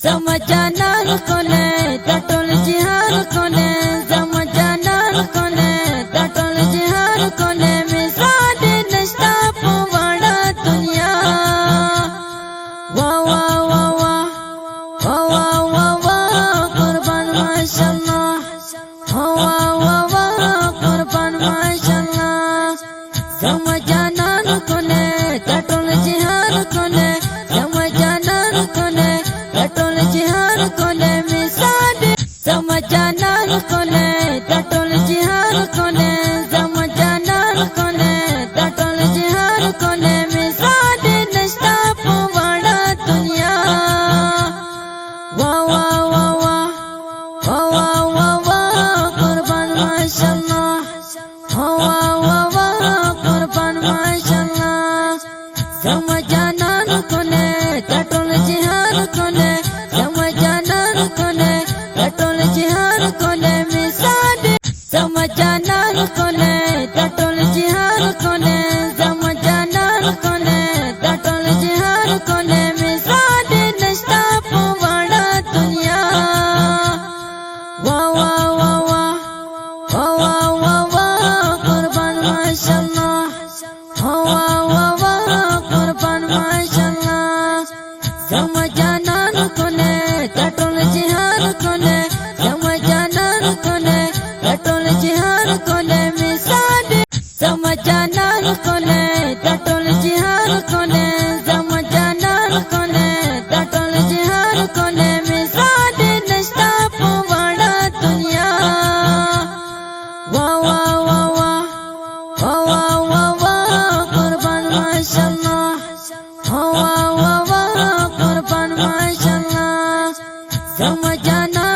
زما جانان کونه دا ټول جهان کونه زما جانان کونه دا ټول جهان کونه مثال نشتا په وړه دنیا وا وا وا وا وا وا وا قربان ماشاءالله وا وا وا قربان ماشاءالله زما جانان کونه دا ټول جهان کونه زما جانان کونه دا ټول جهان کونه مثال زما جانان کونه دا ټول جهان کونه زما جانان کونه دا ټول جهان کونه مثال نشتا په وړه دنیا وا وا وا وا وا وا وا قربان ماشاءالله وا وا وا قربان ماشاءالله زما جانان کونه دا ټول جهان کونه زما جانان کونه دا ټول جهان کونه مثال زما جانان کونه دا ټول جهان کونه زما جانان کونه دا ټول جهان کونه مثال نشتا په وړه دنیا وا وا وا وا وا وا وا قربان ماشاءالله وا وا وا قربان ماشاءالله زما جانان کونه دا ټول جهان کونه زما جانان کونه دا ټول جهان کونه مثال زما جانان کونه دا ټول جهان کونه مثال نشتا په وړه دنیا وا وا وا وا وا وا وا وا قربان ماشاءالله وا وا وا وا زما جانان کونه دا ټول جهان کونه زما جانان کونه دا ټول جهان کونه مثال زما جانان کونه دا ټول جهان کونه زما جانان کونه دا ټول جهان کونه مثال نشتا په وړه دنیا وا وا وا وا وا وا وا قربان ماشاءالله وا وا وا قربان ماشاءالله زما جانان